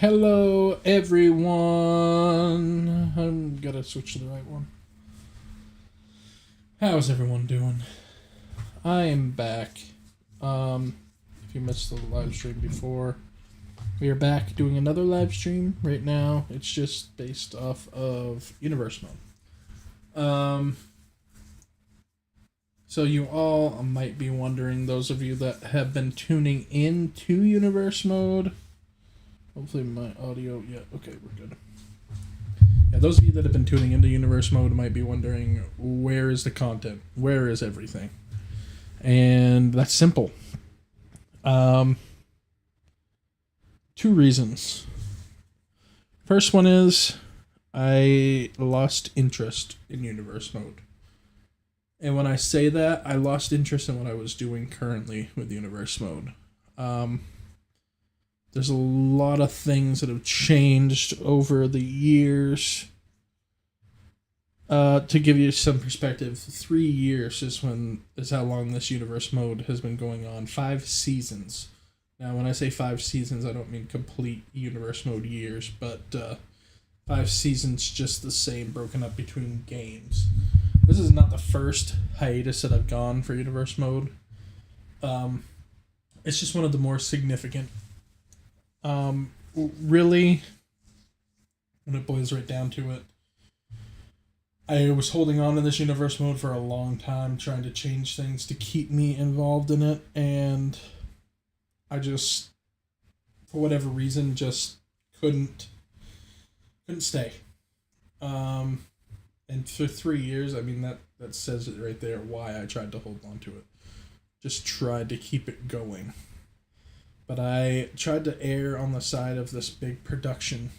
Hello, everyone. I'm gonna switch to the right one. How's everyone doing? I am back. If you missed the live stream before, we are back doing another live stream right now. It's just based off of Universe Mode. So you all might be wondering, those of you that have been tuning in to Universe Mode. Hopefully my audio, yeah, okay, we're good. Yeah, those of you that have been tuning into Universe Mode might be wondering, where is the content? Where is everything? And that's simple. Two reasons. First one is, I lost interest in Universe Mode. And when I say that, I lost interest in what I was doing currently with Universe Mode. There's a lot of things that have changed over the years. To give you some perspective, 3 years is how long this Universe Mode has been going on. 5 seasons. Now, when I say 5 seasons, I don't mean complete Universe Mode years, but 5 seasons just the same, broken up between games. This is not the first hiatus that I've gone for Universe Mode. It's just one of the more significant. Really, when it boils right down to it, I was holding on to this Universe Mode for a long time, trying to change things to keep me involved in it, and I just, for whatever reason, just couldn't stay. And for 3 years, I mean, that says it right there, why I tried to hold on to it. Just tried to keep it going. But I tried to err on the side of this big production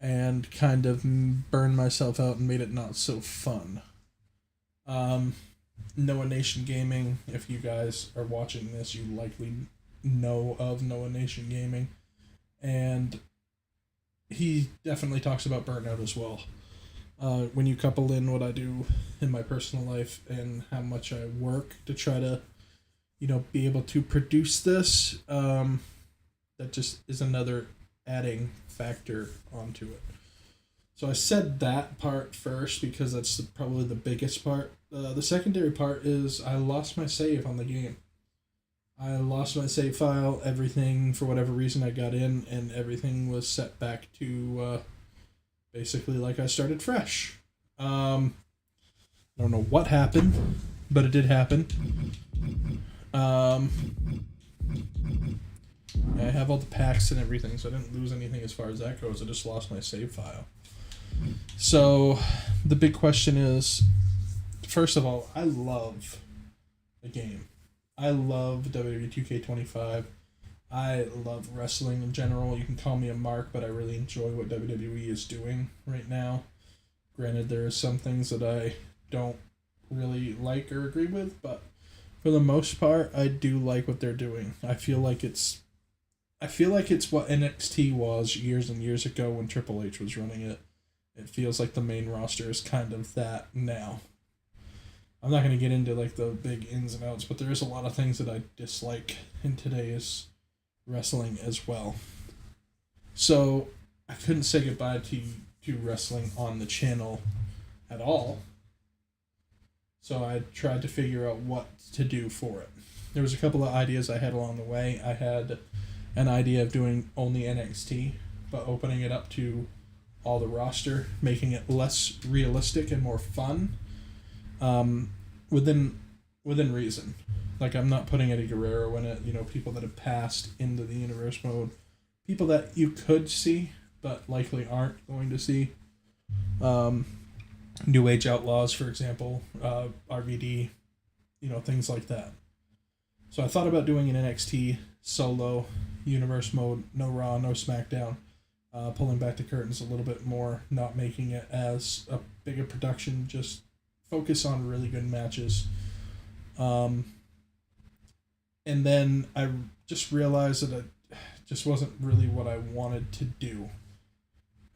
and kind of burn myself out and made it not so fun. Noah Nation Gaming, if you guys are watching this, you likely know of Noah Nation Gaming. And he definitely talks about burnout as well. When you couple in what I do in my personal life and how much I work to try to, be able to produce this, that just is another adding factor onto it. So I said that part first because that's probably the biggest part. The secondary part is I lost my save on the game. I lost my save file, everything, for whatever reason I got in, and everything was set back to basically like I started fresh. I don't know what happened, but it did happen. I have all the packs and everything, so I didn't lose anything as far as that goes. I just lost my save file. So the big question is, first of all, I love the game. I love WWE 2K25. I love wrestling in general. You can call me a mark, but I really enjoy what WWE is doing right now. Granted, there are some things that I don't really like or agree with, but for the most part, I do like what they're doing. I feel like it's what NXT was years and years ago when Triple H was running it. It feels like the main roster is kind of that now. I'm not going to get into like the big ins and outs, but there is a lot of things that I dislike in today's wrestling as well. So I couldn't say goodbye to wrestling on the channel at all. So I tried to figure out what to do for it. There was a couple of ideas I had along the way. I had an idea of doing only NXT, but opening it up to all the roster, making it less realistic and more fun, within reason. Like, I'm not putting Eddie Guerrero in it, people that have passed into the Universe Mode, people that you could see, but likely aren't going to see. New Age Outlaws, for example, RVD, things like that. So I thought about doing an NXT solo Universe Mode, no Raw, no SmackDown, pulling back the curtains a little bit more, not making it as a big a production, just focus on really good matches. And then I just realized that it just wasn't really what I wanted to do.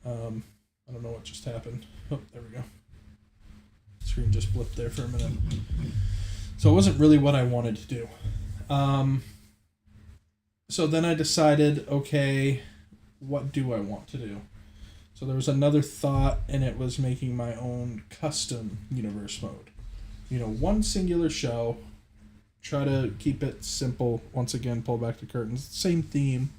I don't know what just happened. Oh, there we go. Screen just blipped there for a minute. So it wasn't really what I wanted to do. So then I decided, okay, what do I want to do? So there was another thought, and it was making my own custom universe mode. One singular show. Try to keep it simple. Once again, pull back the curtains. Same theme,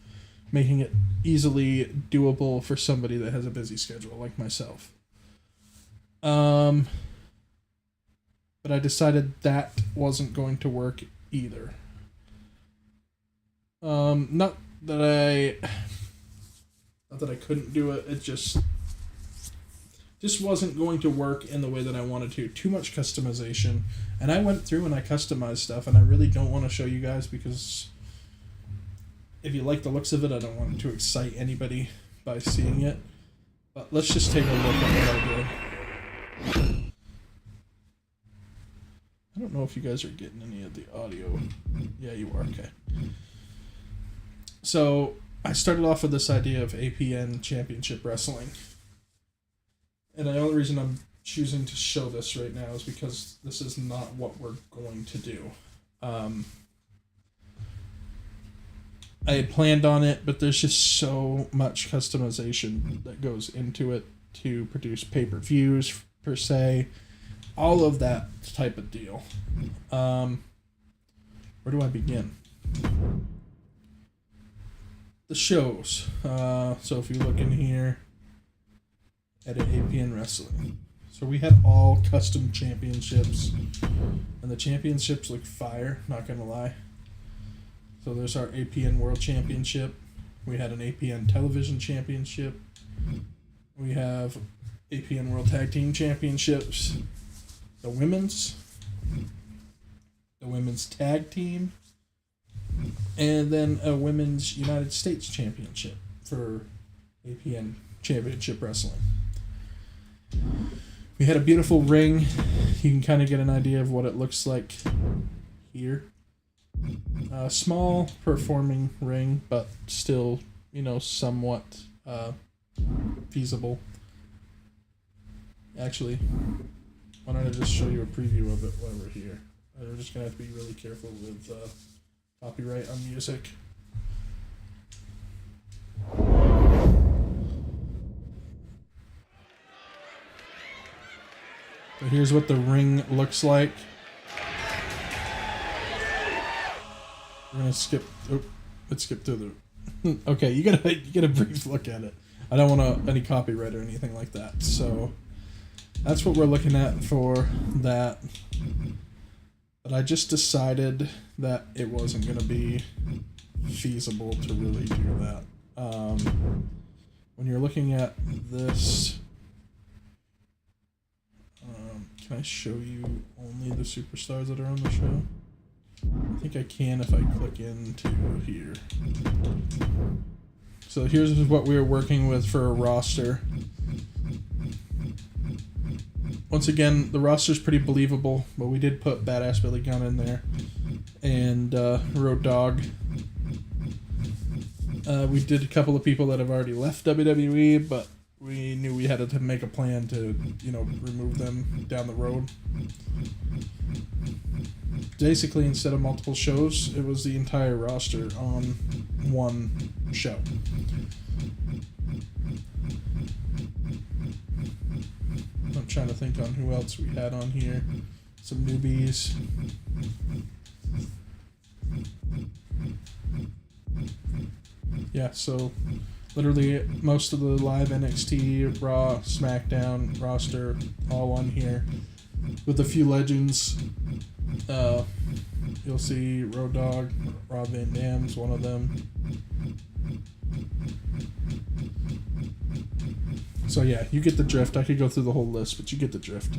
making it easily doable for somebody that has a busy schedule like myself. But I decided that wasn't going to work either. Not that I couldn't do it. It just wasn't going to work in the way that I wanted to. Too much customization. And I went through and I customized stuff, and I really don't want to show you guys because if you like the looks of it, I don't want to excite anybody by seeing it. But let's just take a look at what I did. I don't know if you guys are getting any of the audio. Yeah, you are. Okay. So I started off with this idea of APN Championship Wrestling. And the only reason I'm choosing to show this right now is because this is not what we're going to do. I had planned on it, but there's just so much customization that goes into it to produce pay-per-views, per se. All of that type of deal. Where do I begin? The shows. So if you look in here, edit APN Wrestling. So we had all custom championships, and the championships look fire, not gonna lie. So there's our APN World Championship. We had an APN Television Championship. We have APN World Tag Team Championships. The women's tag team, and then a women's United States Championship for APN Championship Wrestling. We had a beautiful ring. You can kind of get an idea of what it looks like here. A small performing ring, but still, somewhat feasible. Actually, why don't I just show you a preview of it while we're here? We're just going to have to be really careful with copyright on music. So here's what the ring looks like. We're going to skip... Oh, let's skip through the... Okay, you get a brief look at it. I don't want any copyright or anything like that, so... That's what we're looking at for that. But I just decided that it wasn't going to be feasible to really do that. When you're looking at this, can I show you only the superstars that are on the show? I think I can if I click into here. So here's what we were working with for a roster. Once again, the roster's pretty believable, but we did put Badass Billy Gunn in there. And Road Dogg. We did a couple of people that have already left WWE, but we knew we had to make a plan to, remove them down the road. Basically, instead of multiple shows, it was the entire roster on one show. I'm trying to think on who else we had on here. Some newbies. Yeah, so literally most of the live NXT, Raw, SmackDown roster all on here. With a few legends. You'll see Road Dogg, Rob Van Dam's one of them. So yeah, you get the drift. I could go through the whole list, but you get the drift.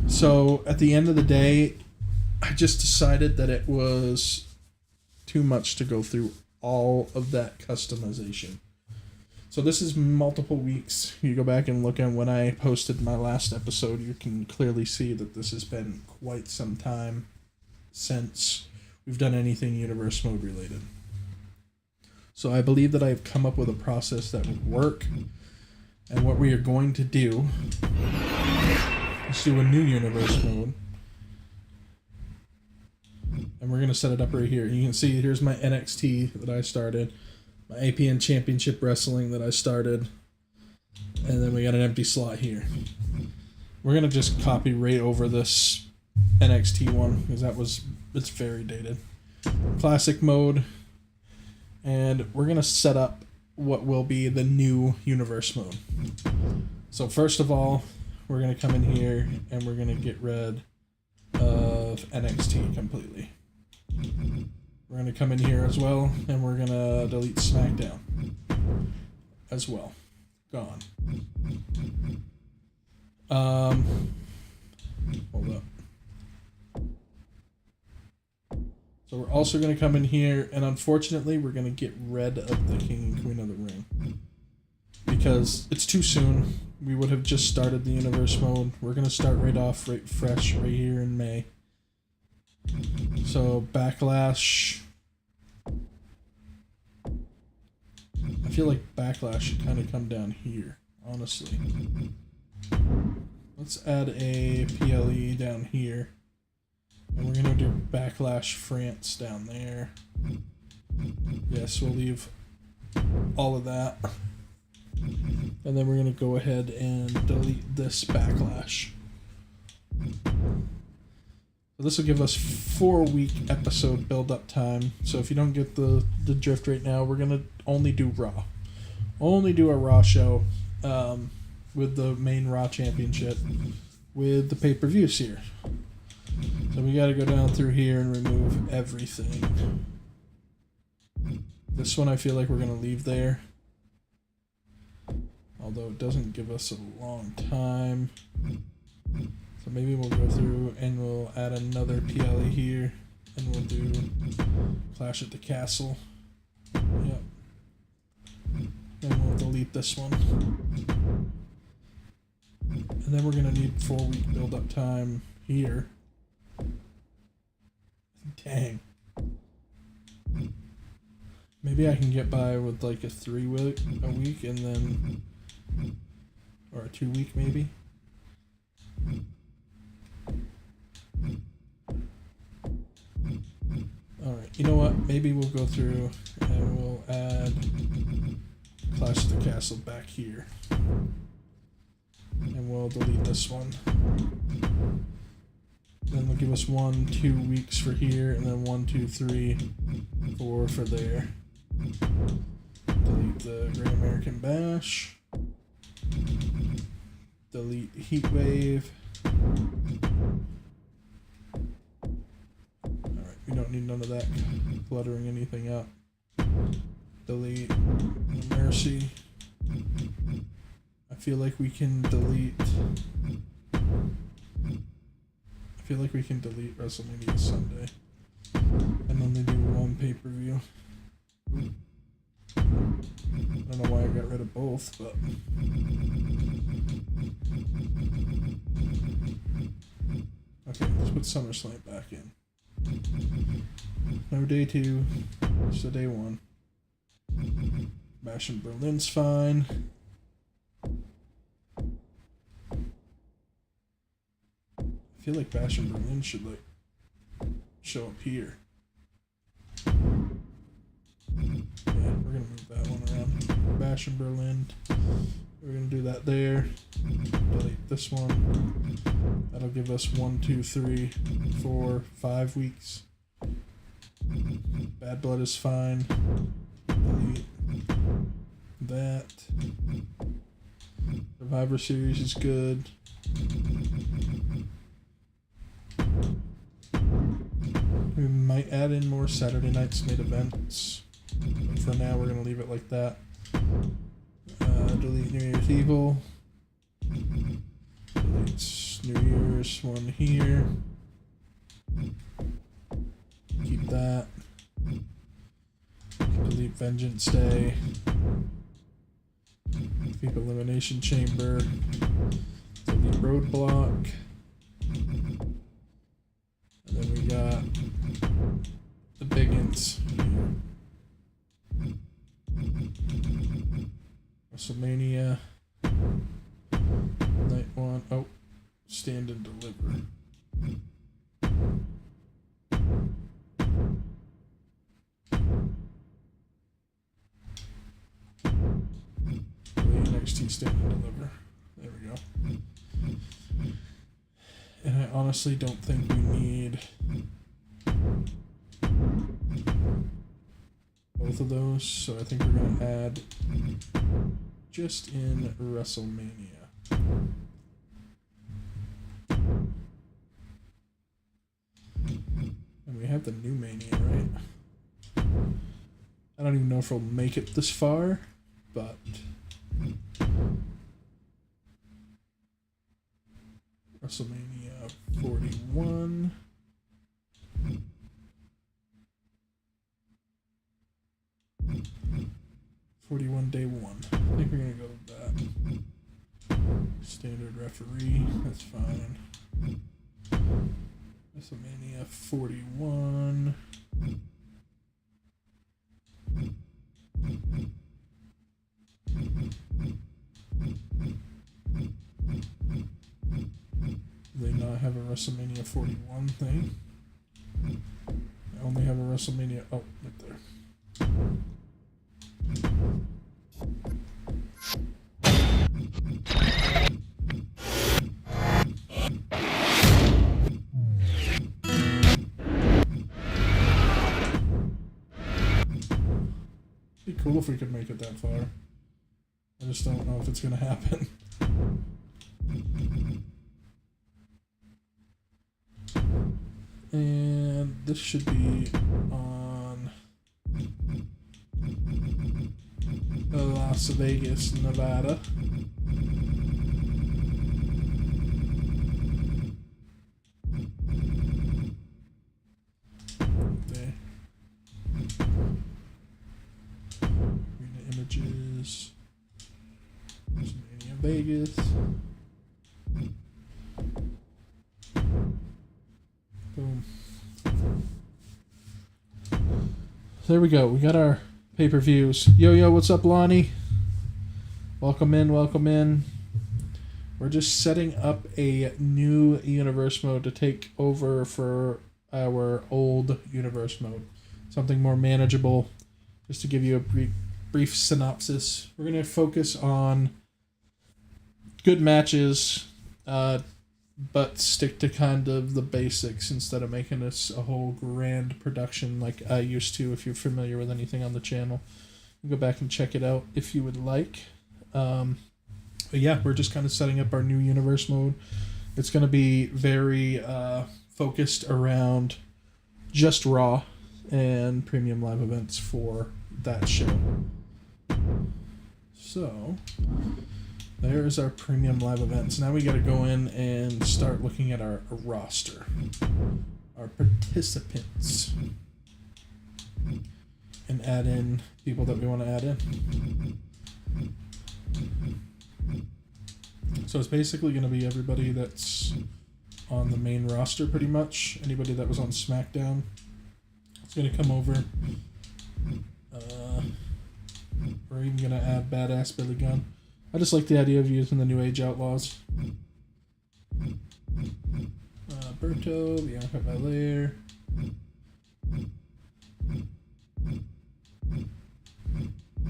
So at the end of the day, I just decided that it was too much to go through all of that customization. So this is multiple weeks. You go back and look at when I posted my last episode, you can clearly see that this has been quite some time since we've done anything Universe Mode related. So I believe that I've come up with a process that would work. And what we are going to do is do a new Universe Mode. And we're going to set it up right here. You can see here's my NXT that I started. my APN Championship Wrestling that I started. And then we got an empty slot here. We're going to just copy right over this NXT one because it's very dated. Classic mode. And we're going to set up what will be the new universe mode. So first of all, we're going to come in here and we're going to get rid of NXT completely. We're going to come in here as well and we're going to delete SmackDown as well. Gone. Hold up. So we're also going to come in here, and unfortunately, we're going to get rid of the King and Queen of the Ring. Because it's too soon. We would have just started the universe mode. We're going to start right off, right fresh, right here in May. So, Backlash. I feel like Backlash should kind of come down here, honestly. Let's add a PLE down here. And we're going to do Backlash France down there. Yes, we'll leave all of that. And then we're going to go ahead and delete this Backlash. So this will give us 4-week episode build-up time. So if you don't get the drift right now, we're going to only do Raw. Only do a Raw show with the main Raw Championship with the pay-per-views here. So we got to go down through here and remove everything. This one I feel like we're going to leave there. Although it doesn't give us a long time. So maybe we'll go through and we'll add another PLE here. And we'll do Clash at the Castle. Yep. Then we'll delete this one. And then we're going to need 4-week build-up time here. Dang. Maybe I can get by with like a 3-week a week and then, or a 2-week maybe. Alright, you know what? Maybe we'll go through and we'll add Clash of the Castle back here. And we'll delete this one. Then they'll give us 1-2 weeks for here, and then 1, 2, 3, 4 for there. Delete the Great American Bash. Delete Heatwave. Alright, we don't need none of that cluttering anything up. Delete No Mercy. I feel like we can delete... I feel like we can delete WrestleMania Sunday and only do one pay-per-view. I don't know why I got rid of both, but okay, let's put SummerSlam back in. No day 2, just a day 1. Bash in Berlin's fine. I feel like Bash in Berlin should like show up here. Yeah, we're gonna move that one around. Bash in Berlin. We're gonna do that there. Delete this one. That'll give us 1, 2, 3, 4, 5 weeks. Bad Blood is fine. Delete that. Survivor Series is good. We might add in more Saturday Night's main events, but for now we're going to leave it like that. Delete New Year's Evil. Delete New Year's one here. Keep that. Delete Vengeance Day. Keep Elimination Chamber. Delete Roadblock. And then we got the biggins here. WrestleMania. Night 1. Oh, Stand and Deliver. I honestly don't think we need both of those, so I think we're going to add just in WrestleMania. And we have the new Mania, right? I don't even know if we'll make it this far, but WrestleMania 41. Day 1. I think we're gonna go with that. Standard referee, that's fine. WrestleMania 41. They not have a WrestleMania 41 thing. They only have a WrestleMania. Oh, right there. It'd be cool if we could make it that far. I just don't know if it's gonna happen. And this should be on Las Vegas, Nevada. There. Arena images. WrestleMania Vegas. Boom. There we go. We got our pay-per-views. Yo, what's up, Lonnie? Welcome in, welcome in. We're just setting up a new universe mode to take over for our old universe mode. Something more manageable. Just to give you a brief synopsis. We're going to focus on good matches, but stick to kind of the basics instead of making this a whole grand production like I used to. If you're familiar with anything on the channel, you can go back and check it out if you would like. But yeah, we're just kind of setting up our new universe mode. It's going to be very focused around just Raw and premium live events for that show. So there's our premium live events. Now we got to go in and start looking at our roster, our participants, and add in people that we want to add in. So it's basically going to be everybody that's on the main roster pretty much. Anybody that was on SmackDown. It's going to come over. We're even going to add Badass Billy Gunn. I just like the idea of using the New Age Outlaws. Berto, Bianca Belair.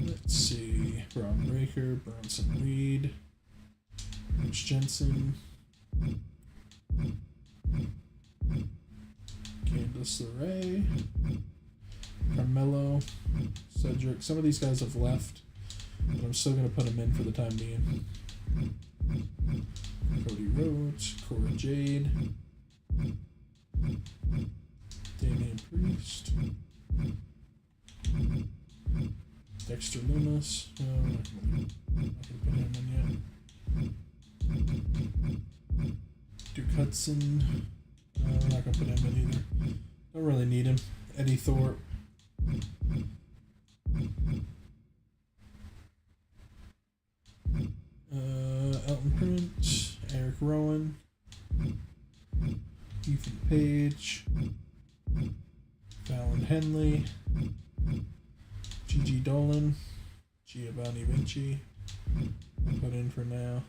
Let's see. Braun Breaker, Bronson Reed, Rich Jensen, Candice LeRae, Carmelo, Cedric. Some of these guys have left, but I'm still going to put them in for the time being. Cody Rhodes, Cora Jade, Damian Priest, Dexter Lumis. No, I'm not going to put him in yet. Duke Hudson. No, we're not going to put him in either. Don't really need him. Eddie Thorpe. Elton Prince, Eric Rowan, Ethan Page, Fallon Henley, Gigi Dolan, Giovanni Vinci. I'll put in for now.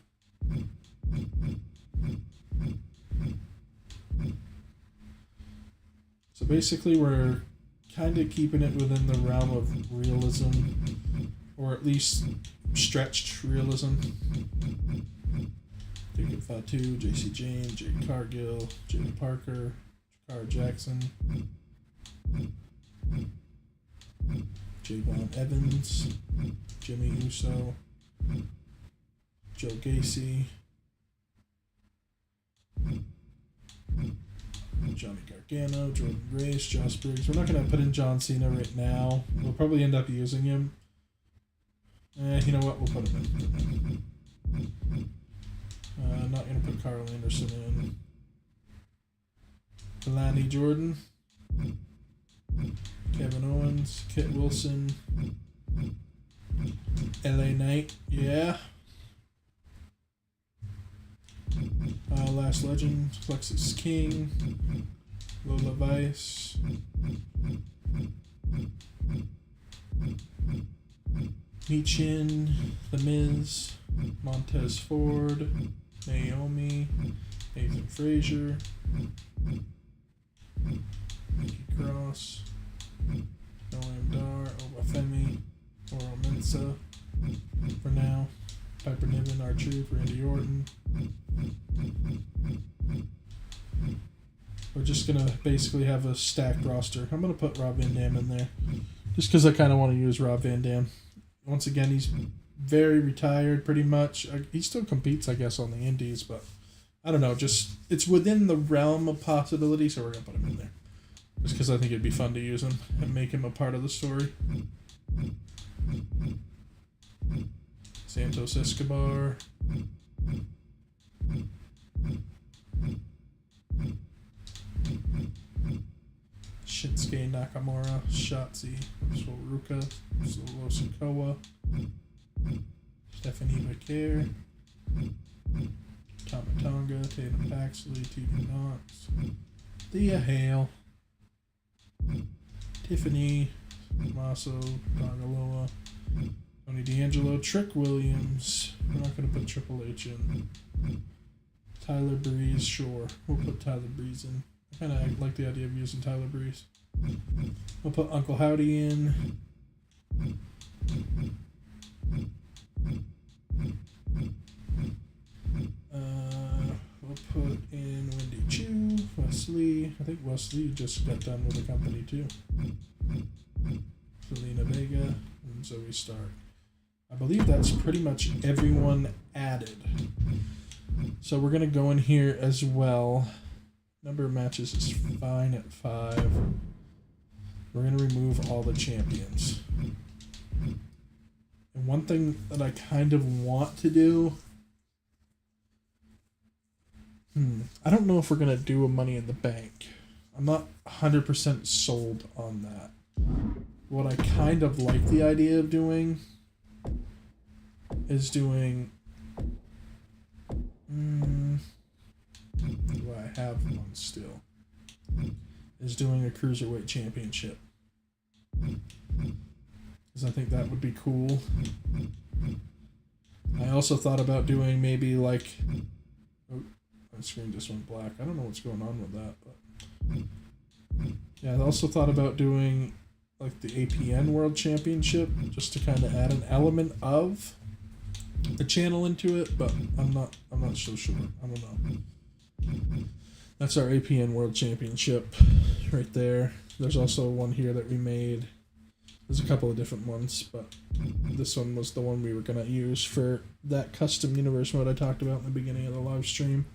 So basically we're kind of keeping it within the realm of realism, or at least stretched realism, to Jacob Fatu, JC James, Jake Cargill, Jake Parker, Jakar Jackson, Javon Evans, Jimmy Uso, Joe Gacy, Johnny Gargano, Jordan Grace, Josh Briggs. We're not going to put in John Cena right now. We'll probably end up using him. You know what? We'll put him in. Not going to put Carl Anderson in. Delaney Jordan, Kevin Owens, Kit Wilson, LA Knight, yeah. Last Legend, Plexus King, Lola Vice, Michin, The Miz, Montez Ford, Naomi, Nathan Frazier, Nikki Cross, Noam Dar, Obafemi, Oro Mensah for now, Piper Niven, R-Truth, Randy Orton. We're just going to basically have a stacked roster. I'm going to put Rob Van Dam in there just because I kind of want to use Rob Van Dam. Once again, he's very retired pretty much. He still competes, I guess, on the indies, but I don't know. Just it's within the realm of possibility, so we're going to put him in there. Just because I think it'd be fun to use him and make him a part of the story. Santos Escobar. Shinsuke Nakamura, Shotzi, Ruka, Solo Sikoa, Stephanie Becker, Tomatonga, Tatum Paxley, TV Knox, Thea Hale, Tiffany, Tommaso, Dongaloa, Tony D'Angelo, Trick Williams. We're not going to put Triple H in. Tyler Breeze, sure. We'll put Tyler Breeze in. I kind of like the idea of using Tyler Breeze. We'll put Uncle Howdy in. We'll put in Wendy Chu, Wesley. I think Wesley just got done with the company too. Selena Vega and Zoe Stark. I believe that's pretty much everyone added. So we're going to go in here as well. Number of matches is fine at 5. We're going to remove all the champions. And one thing that I kind of want to do... I don't know if we're going to do a Money in the Bank. I'm not 100% sold on that. What I kind of like the idea of doing is doing... do I have one still? Is doing a Cruiserweight Championship. Because I think that would be cool. I also thought about doing maybe like... Oh, my screen just went black. I don't know what's going on with that. But yeah, I also thought about doing like the APN World Championship just to kind of add an element of the channel into it, but I'm not so sure. I don't know. That's our APN World Championship right there. There's also one here that we made. There's a couple of different ones, but this one was the one we were going to use for that custom universe mode I talked about in the beginning of the live stream.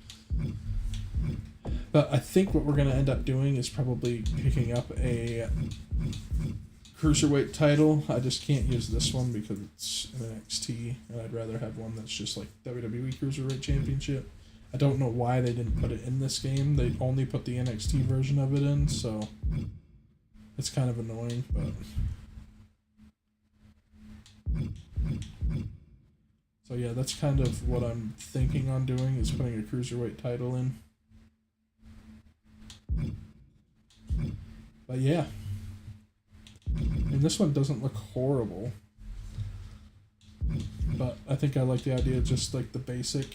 But I think what we're going to end up doing is probably picking up a Cruiserweight title. I just can't use this one because it's an NXT, and I'd rather have one that's just like WWE Cruiserweight Championship. I don't know why they didn't put it in this game. They only put the NXT version of it in, so it's kind of annoying, but... So yeah, that's kind of what I'm thinking on doing, is putting a Cruiserweight title in. But yeah. And this one doesn't look horrible. But I think I like the idea of just like the basic.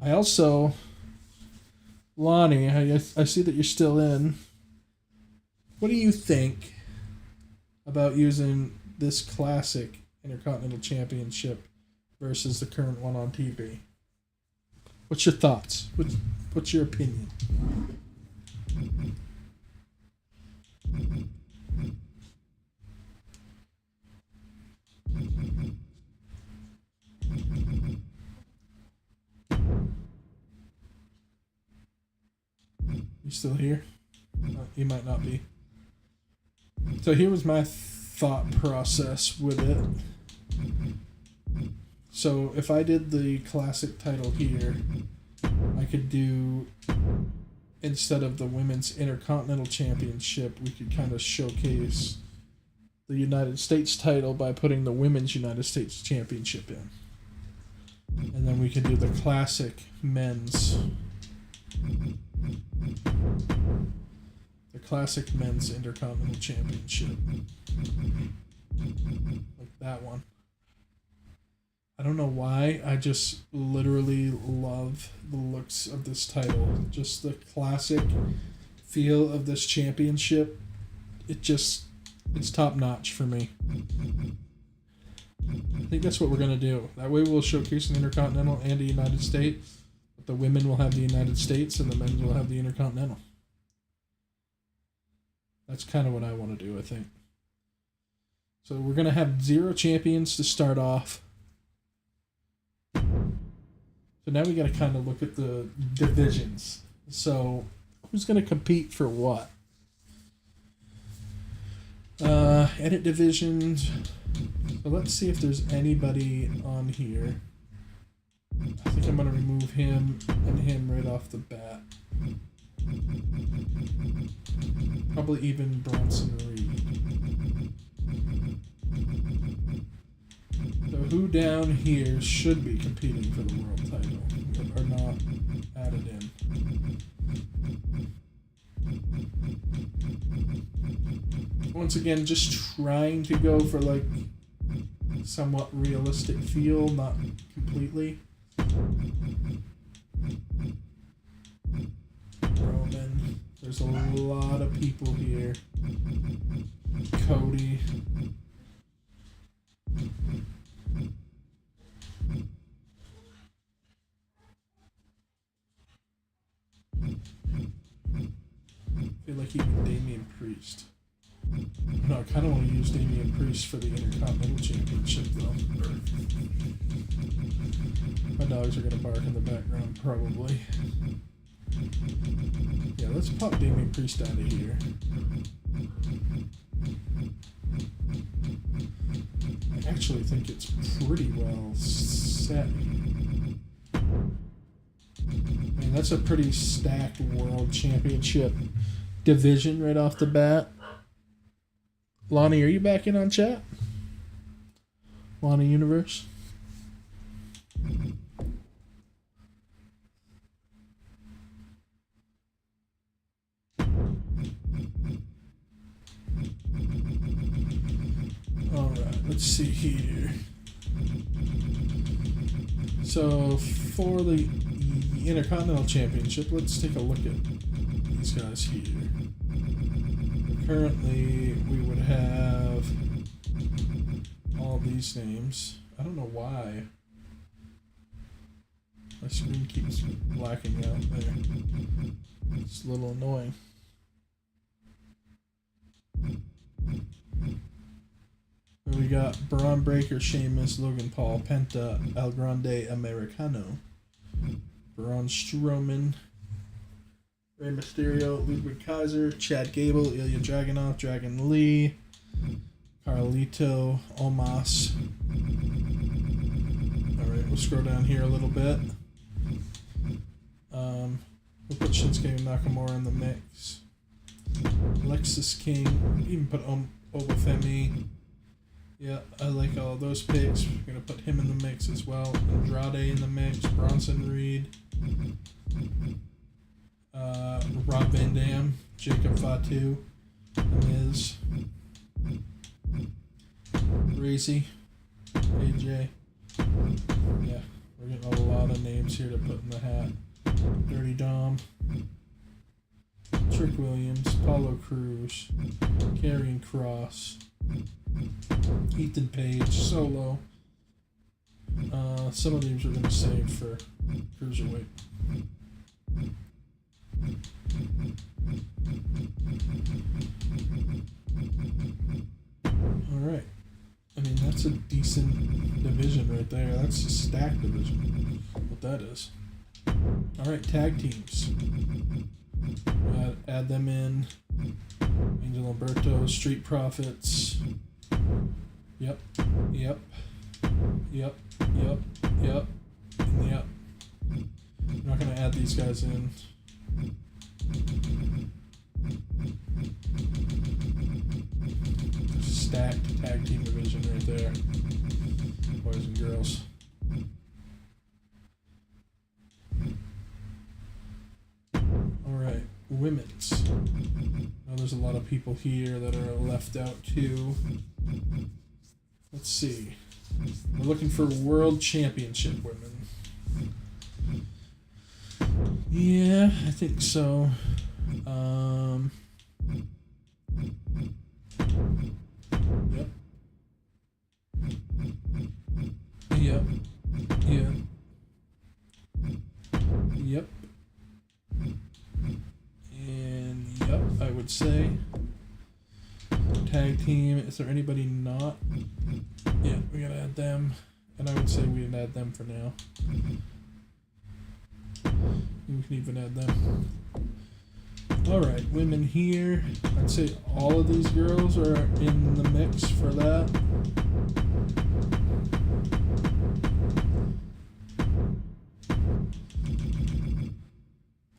I also... Lonnie, I see that you're still in. What do you think about using this classic Intercontinental Championship versus the current one on TV? What's your thoughts? What's your opinion? You still here? You might not be. So here was my thought process with it. So if I did the classic title here, I could do, instead of the Women's Intercontinental Championship, we could kind of showcase the United States title by putting the Women's United States Championship in. And then we could do the classic men's. The classic men's Intercontinental Championship. Like that one. I don't know why, I just literally love the looks of this title. Just the classic feel of this championship. It's top notch for me. I think that's what we're going to do. That way we'll showcase an Intercontinental and a United States. But the women will have the United States and the men will have the Intercontinental. That's kind of what I want to do, I think. So we're going to have 0 champions to start off. So now we got to kind of look at the divisions. So who's going to compete for what? Edit divisions. So let's see if there's anybody on here. I think I'm going to remove him and him right off the bat. Probably even Bronson Reed. So who down here should be competing for the world title but are not added in? Once again, just trying to go for like somewhat realistic feel, not completely. Roman. There's a lot of people here. Cody. I feel like even Damian Priest. No, I kind of want to use Damian Priest for the Intercontinental Championship, though. My dogs are going to bark in the background, probably. Yeah, let's pop Damian Priest out of here. I actually think it's pretty well set. I mean, that's a pretty stacked World Championship division right off the bat. Lonnie, are you back in on chat? Lonnie Universe? Alright, let's see here. So, for the Intercontinental Championship, let's take a look at these guys here. Currently, we would have all these names. I don't know why. My screen keeps blacking out there. It's a little annoying. We got Braun Breaker, Sheamus, Logan Paul, Penta, El Grande Americano, Braun Strowman, Rey Mysterio, Ludwig Kaiser, Chad Gable, Ilya Dragunov, Dragon Lee, Carlito, Omos. Alright, we'll scroll down here a little bit. We'll put Shinsuke Nakamura in the mix. Lexus King, even put Obafemi. Yeah, I like all of those picks. We're going to put him in the mix as well. Andrade in the mix, Bronson Reed. Rob Van Dam, Jacob Fatu, Miz, Razy, AJ. Yeah, we're getting a lot of names here to put in the hat. Dirty Dom, Trick Williams, Apollo Crews, Karrion Kross, Ethan Page, Solo, Some of these we're going to save for cruiserweight. Alright. I mean, that's a decent division right there. That's a stacked division. What that is. Alright, tag teams. Add them in. Angel Umberto, Street Profits. Yep. Yep. Yep. Yep. Yep. And yep. I'm not going to add these guys in. Stacked tag team division right there. Boys and girls. Alright, women's. Now there's a lot of people here that are left out too. Let's see. We're looking for World Championship women. Yeah, I think so. Yep. Yep. Yeah. Yep. And yep, I would say. Tag team, is there anybody not? Yeah, we gotta add them. And I would say we'd add them for now. We can even add them. Alright, women here. I'd say all of these girls are in the mix for that.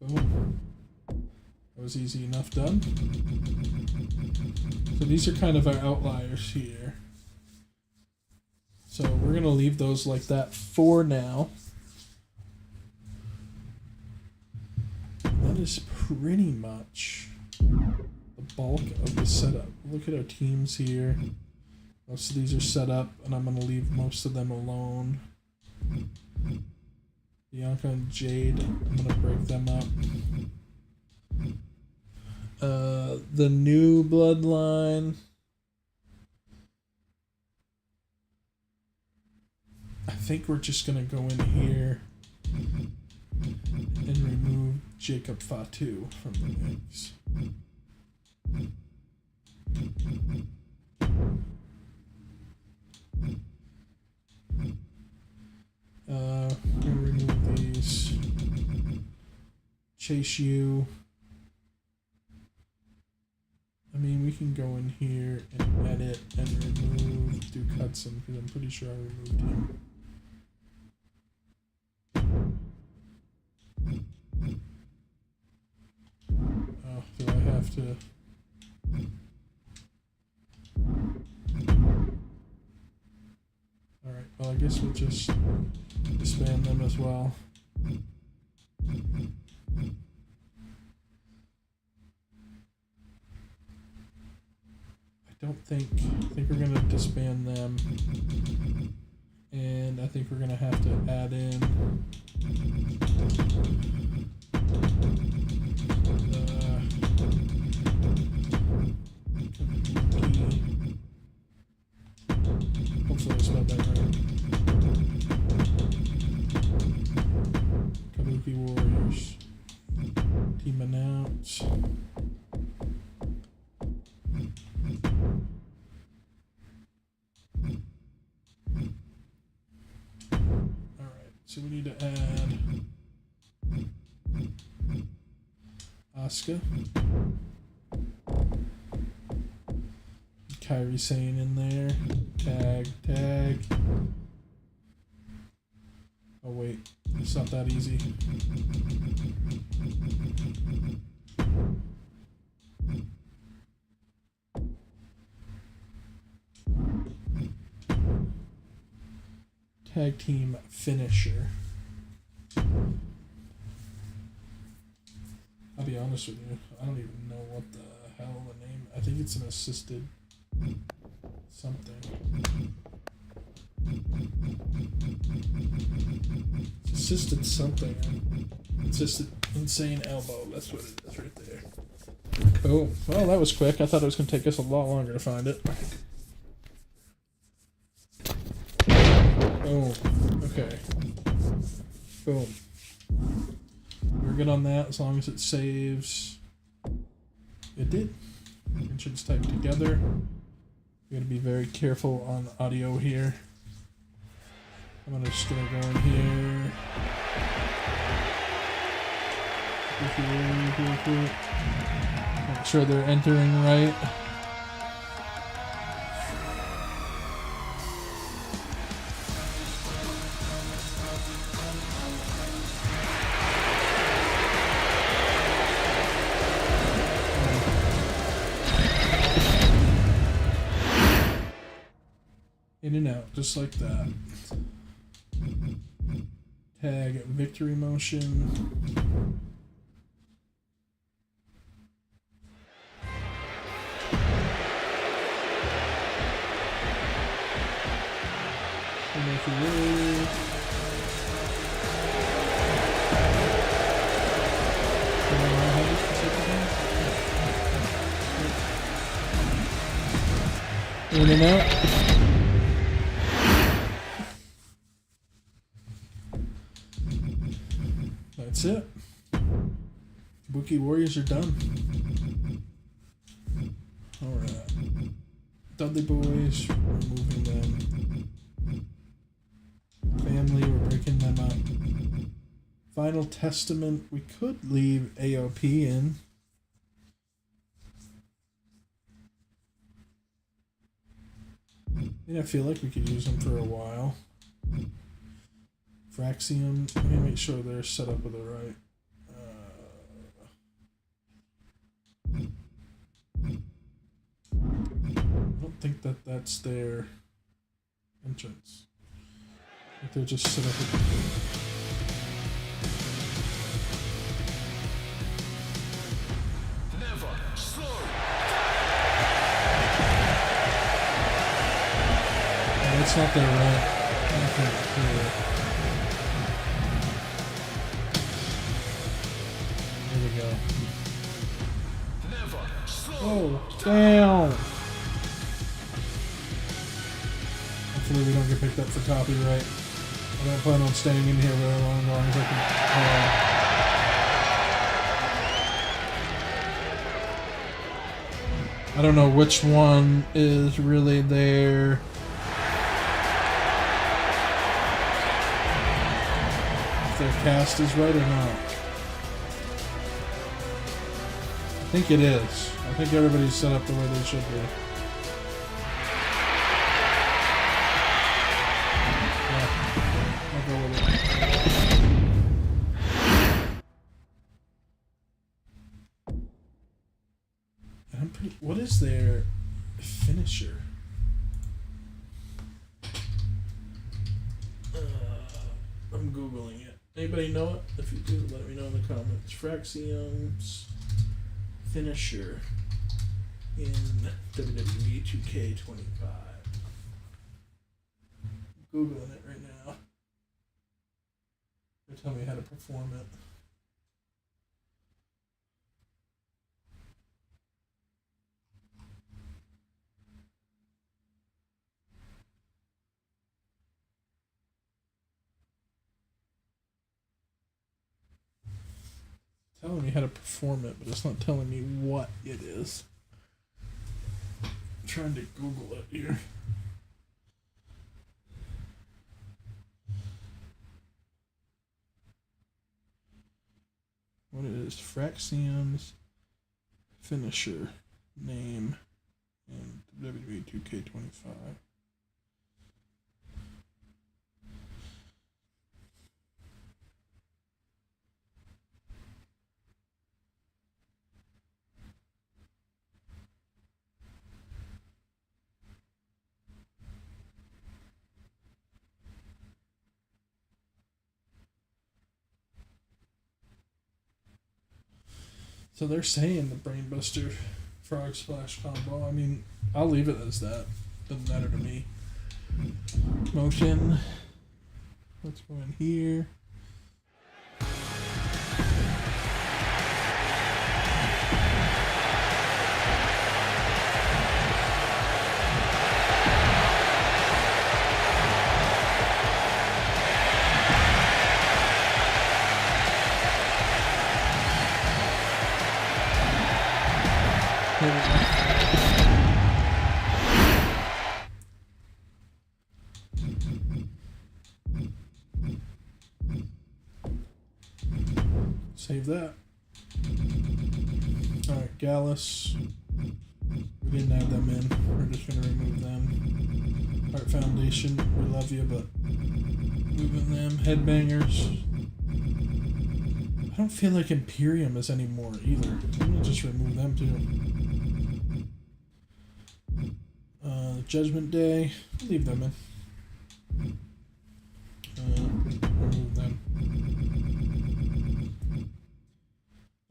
Boom. That was easy enough done. So these are kind of our outliers here. So we're going to leave those like that for now. That is pretty much the bulk of the setup. Look at our teams here. Most of these are set up, and I'm going to leave most of them alone. Bianca and Jade, I'm going to break them up. The new bloodline. I think we're just going to go in here and remove Jacob Fatu from the mix. We'll remove these. Chase U. I mean, we can go in here and edit and remove Duke Hudson because I'm pretty sure I removed him. Oh, do I have to? Alright, well I guess we'll just disband them as well. I think we're gonna disband them. And I think we're gonna have to add in hopefully I spelled that right. Kabuki Warriors. Team announce. Alright, so we need to add Asuka. Kairi Sane in there. Tag. Oh wait, it's not that easy. Tag team finisher. I'll be honest with you, I don't even know what the hell the name. I think it's an assisted something. Assisted something. Assisted insane elbow. That's what it is right there. Cool. Well, that was quick. I thought it was going to take us a lot longer to find it. Boom. Okay. Boom. We're good on that as long as it saves. It did. Mentions typed together. We gotta be very careful on audio here. I'm just gonna go in here. Make sure they're entering right. In and out, just like that. Tag victory motion. Make it really. In and out. That's it. Wookiee Warriors are done. Alright. Dudley Boys, we're moving them. Family, we're breaking them up. Final Testament, we could leave AOP in. I feel like we could use them for a while. Fraxium, let me make sure they're set up with the right. I don't think that that's their entrance. I think they're just set up with. It's not their right. Here we go. Oh, damn! Hopefully we don't get picked up for copyright. I don't plan on staying in here very long as I can. I don't know which one is really there. Their cast is right or not? I think it is. I think everybody's set up the way they should be. Yeah, I'll go with it. What is their finisher? I'm Googling it. Anybody know it? If you do, let me know in the comments. Fraxium's finisher in WWE 2K25. Googling it right now. They're telling me how to perform it. Telling me how to perform it, but it's not telling me what it is. I'm trying to Google it here. What is Fraxium's finisher name in WWE 2K25? So they're saying the Brainbuster Frog Splash combo. I mean, I'll leave it as that. Doesn't matter to me. Motion. Let's go in here. There we go. Save that. Alright, Gallus. We didn't add them in. We're just going to remove them. Art Foundation, we love you, but moving them. Headbangers. I don't feel like Imperium is anymore either. I'm going to just remove them too. Judgment Day, leave them in. Remove them.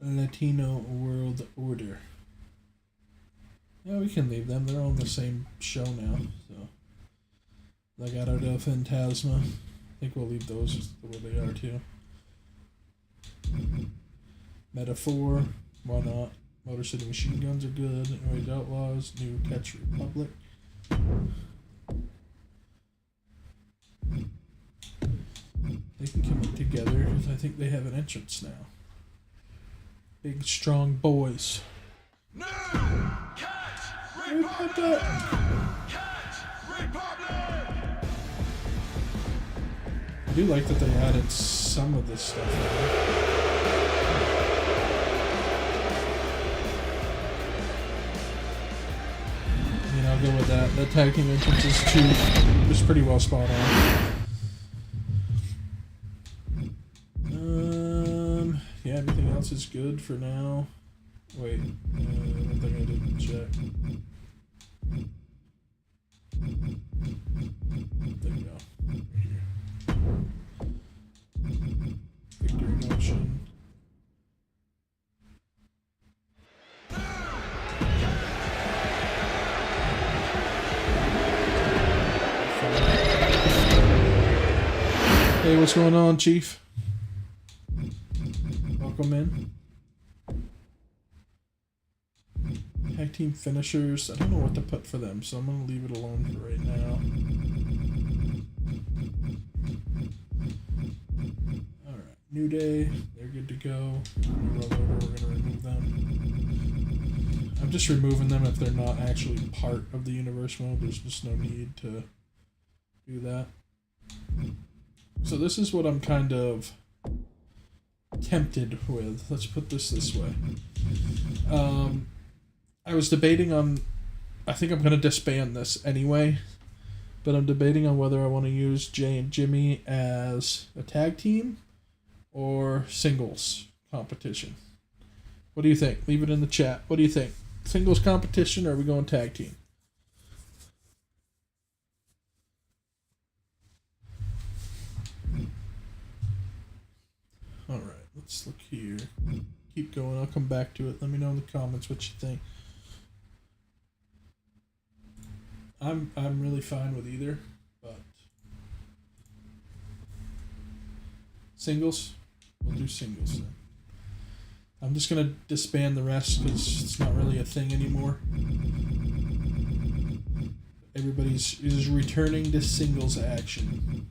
Latino World Order. Yeah, we can leave them. They're on the same show now. So, Legado del Fantasma. I think we'll leave those the way they are too. Metaphor. Why not? Motor City Machine Guns are good. Noise Outlaws. New Catch Republic. They can come together because I think they have an entrance now. Big strong boys. New Catch Republic! Catch Republic! I do like that they added some of this stuff. I mean, I'll go with that. That tag team entrance is pretty well spot on. Yeah, everything else is good for now. Wait, one thing I didn't check. There we go. Right here. Victory motion. Hey, what's going on, Chief? Welcome in. Tag team finishers. I don't know what to put for them, so I'm going to leave it alone for right now. Alright, New Day. They're good to go. We're going to remove them. I'm just removing them if they're not actually part of the universe mode. There's just no need to do that. So this is what I'm kind of tempted with. Let's put this way. I was debating on, I think I'm going to disband this anyway, but I'm debating on whether I want to use Jay and Jimmy as a tag team or singles competition. What do you think? Leave it in the chat. What do you think? Singles competition, or are we going tag team? Alright, let's look here. Keep going, I'll come back to it. Let me know in the comments what you think. I'm really fine with either, but singles? We'll do singles then. I'm just gonna disband the rest because it's not really a thing anymore. Everybody's is returning to singles action.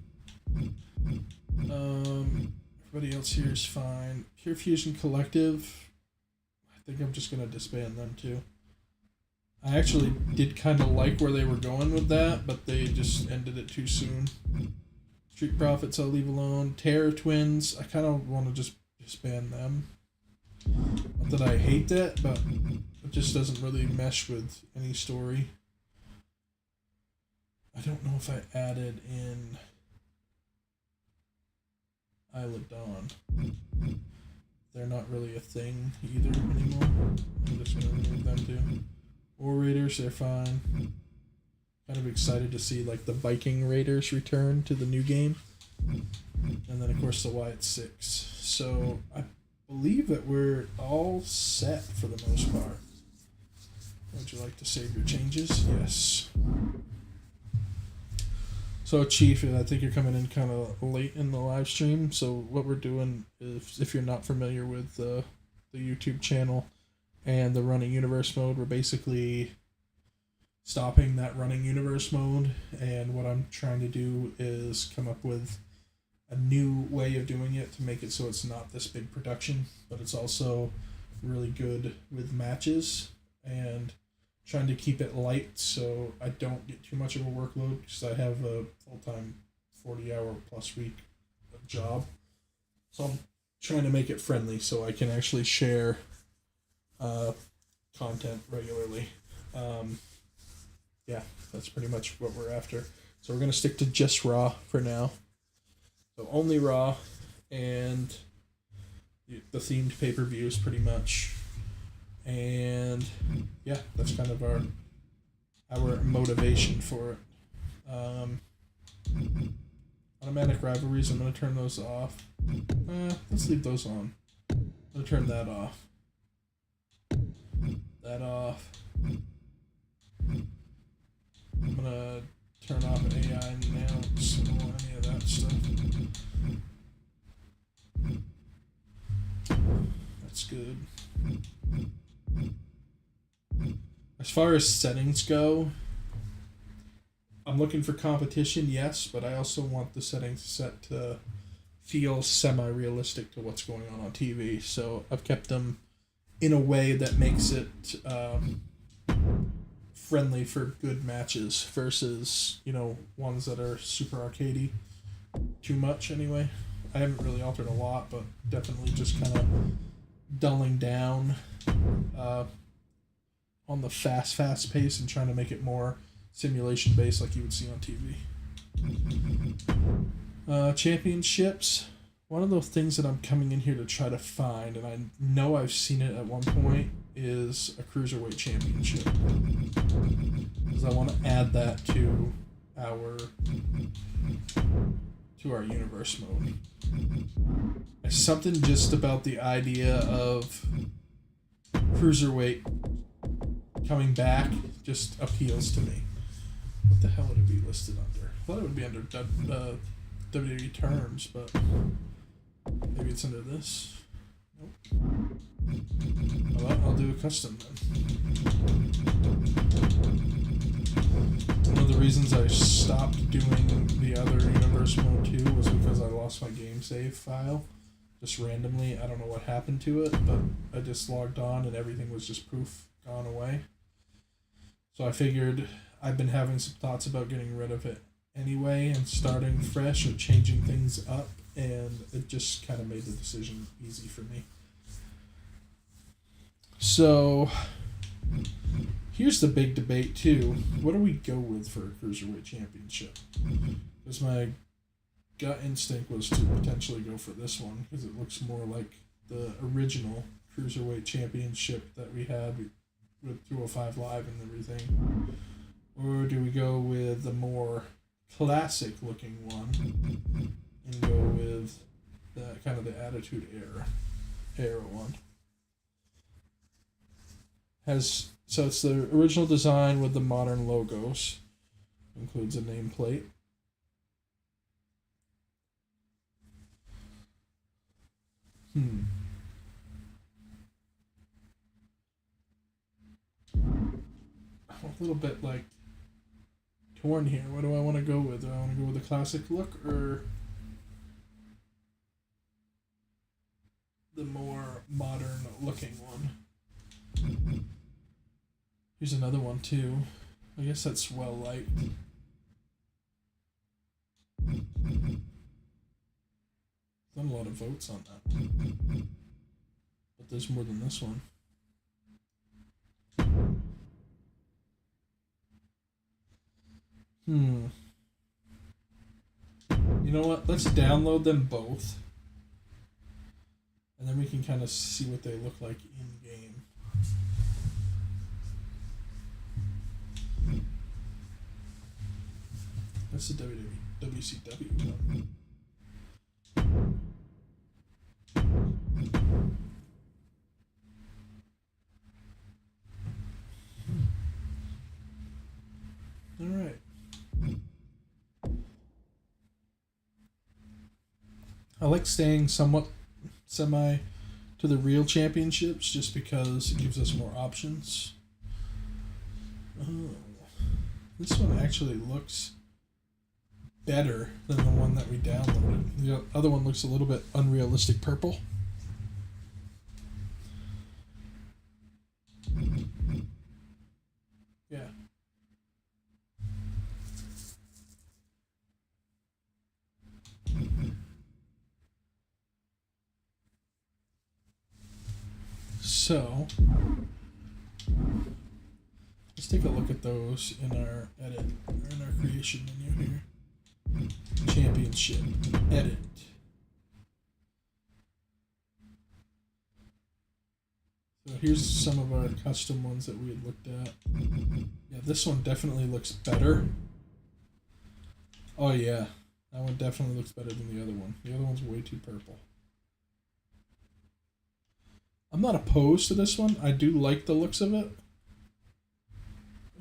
Everybody else here is fine. Pure Fusion Collective, I think I'm just gonna disband them too. I actually did kind of like where they were going with that, but they just ended it too soon. Street Profits I'll leave alone. Terror Twins, I kind of want to just disband them. Not that I hate that, but it just doesn't really mesh with any story. I don't know if I added in Isle of Dawn. They're not really a thing either anymore. I'm just going to remove them too. War Raiders, they're fine. Kind of excited to see like the Viking Raiders return to the new game. And then of course the Wyatt Six. So I believe that we're all set for the most part. Would you like to save your changes? Yes. So Chief, I think you're coming in kind of late in the live stream. So what we're doing is, if you're not familiar with the YouTube channel and the running universe mode, we're basically stopping that running universe mode, and what I'm trying to do is come up with a new way of doing it to make it so it's not this big production, but it's also really good with matches and trying to keep it light so I don't get too much of a workload because I have a full-time 40-hour plus week job. So I'm trying to make it friendly so I can actually share content regularly. Yeah, that's pretty much what we're after. So we're going to stick to just Raw for now. So only Raw and the themed pay-per-views pretty much. And yeah, that's kind of our motivation for it. Automatic rivalries, I'm going to turn those off. Let's leave those on. I'm going to turn that off. That off. I'm going to turn off AI announce. I don't want any of that stuff. That's good. As far as settings go, I'm looking for competition, yes, but I also want the settings set to feel semi-realistic to what's going on TV. So I've kept them in a way that makes it friendly for good matches versus, ones that are super arcadey too much anyway. I haven't really altered a lot, but definitely just kind of dulling down on the fast pace and trying to make it more simulation based like you would see on TV. Championships. One of those things that I'm coming in here to try to find, and I know I've seen it at one point, is a Cruiserweight Championship. Because I want to add that to our universe mode. There's something just about the idea of Cruiserweight coming back just appeals to me. What the hell would it be listed under? I thought it would be under WWE terms, but maybe it's under this. Nope. Well, I'll do a custom then. One of the reasons I stopped doing the other universe mode too was because I lost my game save file. Just randomly, I don't know what happened to it, but I just logged on and everything was just poof, gone away. So I figured I've been having some thoughts about getting rid of it anyway and starting fresh or changing things up, and it just kind of made the decision easy for me. So here's the big debate too. What do we go with for a Cruiserweight Championship? Because my gut instinct was to potentially go for this one because it looks more like the original Cruiserweight Championship that we had with 205 Live and everything. Or do we go with the more classic looking one and go with the kind of the Attitude Era one? So it's the original design with the modern logos. Includes a nameplate. I'm a little bit torn here. What do I want to go with? Do I want to go with the classic look or the more modern looking one? Here's another one too. I guess that's well liked. Done a lot of votes on that one. But there's more than this one. You know what? Let's download them both. And then we can kind of see what they look like in game. That's the WCW one. All right. I like staying somewhat semi to the real championships just because it gives us more options. Oh, this one actually looks better than the one that we downloaded. The other one looks a little bit unrealistic purple. So let's take a look at those in our edit, or in our creation menu here. Championship, edit. So here's some of our custom ones that we had looked at. Yeah, this one definitely looks better. Oh yeah, that one definitely looks better than the other one. The other one's way too purple. I'm not opposed to this one. I do like the looks of it.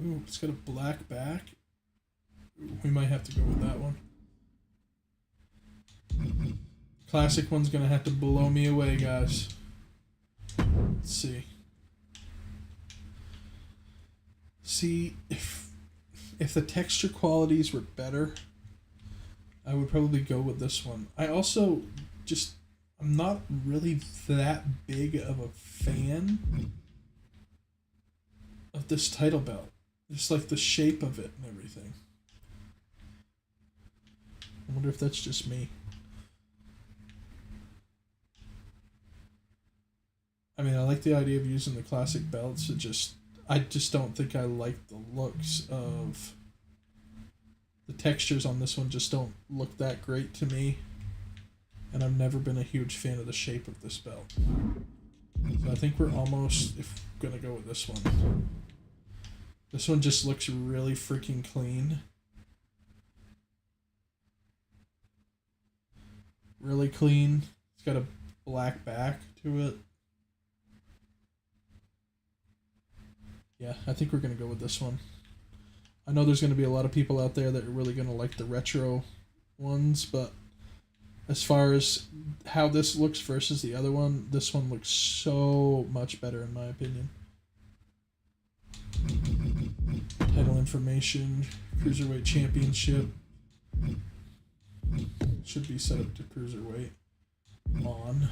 Ooh, it's got a black back. Ooh, we might have to go with that one. Classic one's gonna have to blow me away, guys. Let's see. See, if the texture qualities were better, I would probably go with this one. I also I'm not really that big of a fan of this title belt. Just like the shape of it and everything. I wonder if that's just me. I mean, I like the idea of using the classic belts. I just don't think I like the looks of the textures on this one. Just don't look that great to me, and I've never been a huge fan of the shape of this belt. So I think we're almost gonna go with this one. This one just looks really freaking clean. Really clean. It's got a black back to it. Yeah, I think we're going to go with this one. I know there's going to be a lot of people out there that are really going to like the retro ones, but as far as how this looks versus the other one, this one looks so much better in my opinion. Title information, Cruiserweight Championship. Should be set up to Cruiserweight. On.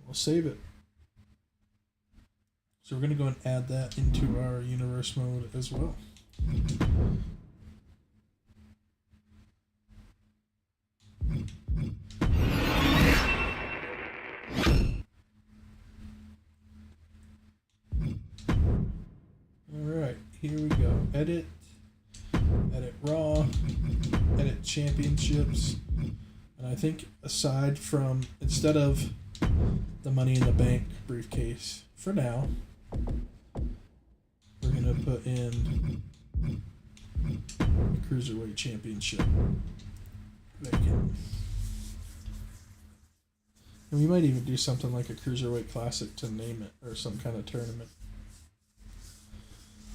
We'll save it. So we're going to go and add that into our universe mode as well. Alright, here we go. Edit Raw, edit Championships. And I think aside from, instead of the Money in the Bank briefcase, for now, we're going to put in the Cruiserweight Championship vacant. And we might even do something like a Cruiserweight Classic to name it, or some kind of tournament.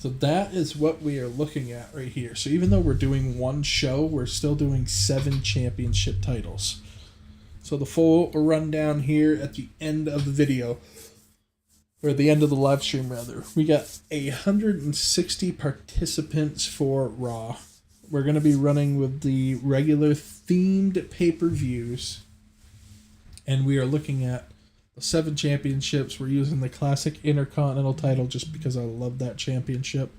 So that is what we are looking at right here. So even though we're doing one show, we're still doing 7 championship titles. So the full rundown here at the end of the video, or at the end of the live stream rather, we got 160 participants for Raw. We're going to be running with the regular themed pay-per-views, and we are looking at the 7 championships. We're using the classic Intercontinental title just because I love that championship.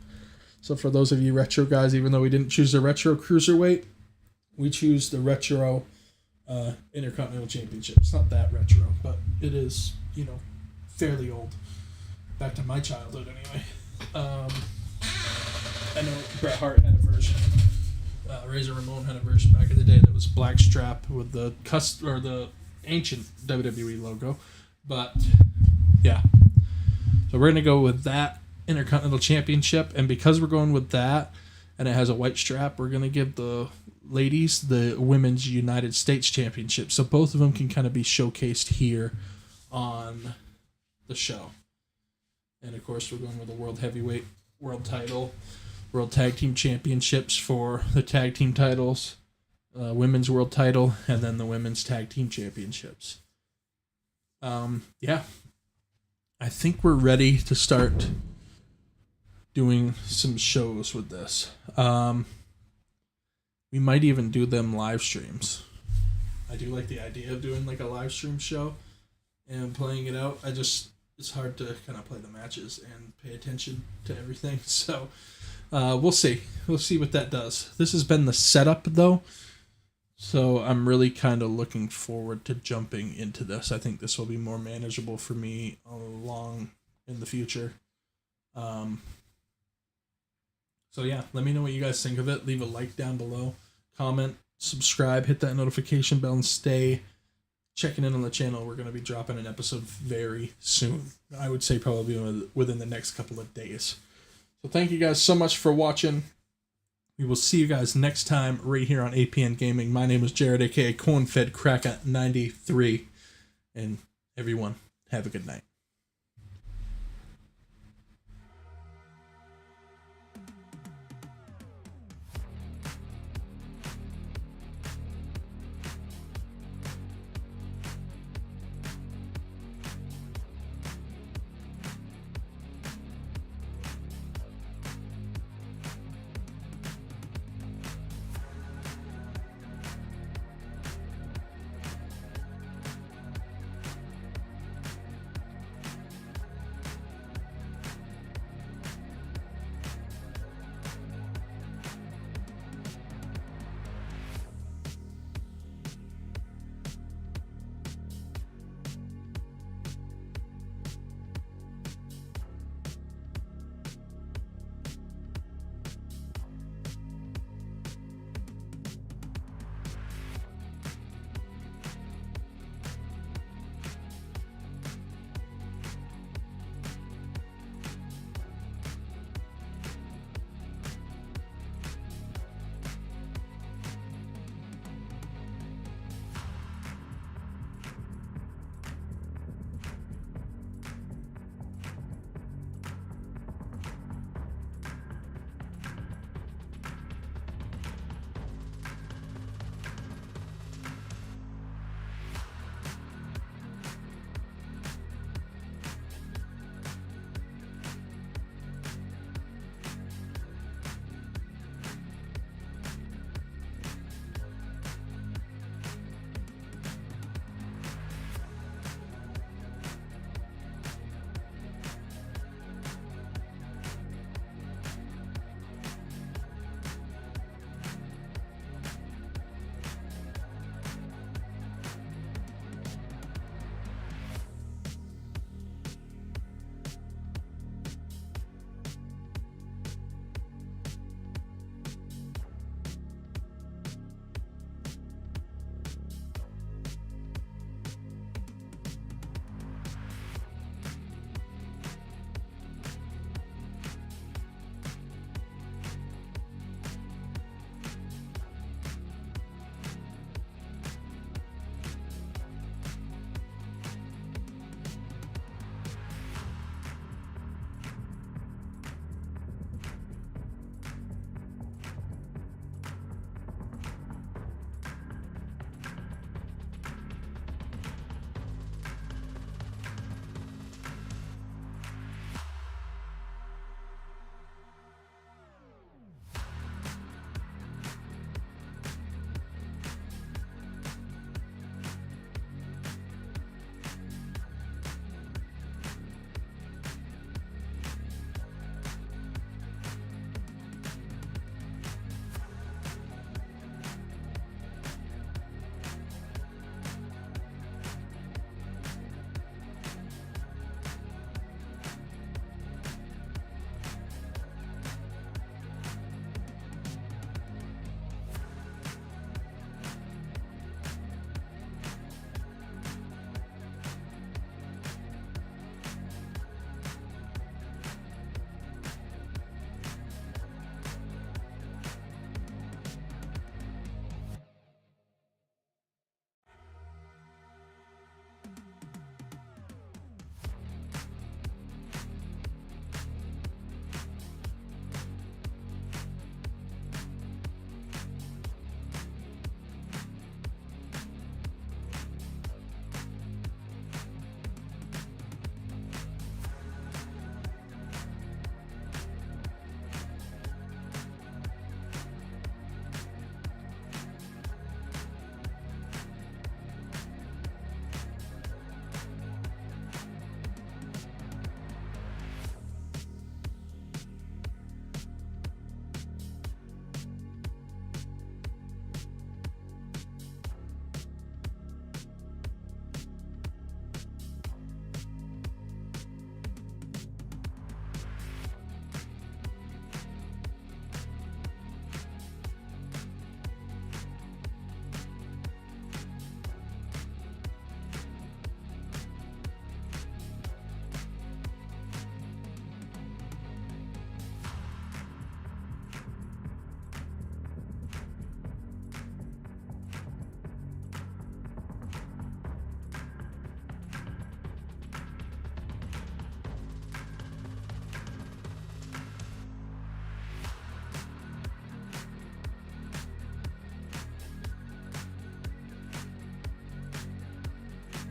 So for those of you retro guys, even though we didn't choose the retro cruiserweight, we choose the retro Intercontinental Championship. It's not that retro, but it is, fairly old. Back to my childhood, anyway. I know Bret Hart had a version. Razor Ramon had a version back in the day that was black strap with the the ancient WWE logo. But yeah, so we're gonna go with that Intercontinental Championship, and because we're going with that, and it has a white strap, we're gonna give the ladies the Women's United States Championship, so both of them can kind of be showcased here on the show. And of course, we're going with the World Heavyweight World Title, World Tag Team Championships for the tag team titles, Women's World Title, and then the Women's Tag Team Championships. Yeah, I think we're ready to start doing some shows with this. We might even do them live streams. I do like the idea of doing like a live stream show and playing it out. It's hard to kind of play the matches and pay attention to everything. So we'll see. We'll see what that does. This has been the setup, though, So I'm really kind of looking forward to jumping into this. I think this will be more manageable for me along in the future. So yeah, let me know what you guys think of it. Leave a like down below, comment, subscribe, hit that notification bell, and stay checking in on the channel. We're going to be dropping an episode very soon. I would say probably within the next couple of days. So thank you guys so much for watching. We will see you guys next time right here on APN Gaming. My name is Jared, aka Cornfed Cracker 93, and everyone have a good night.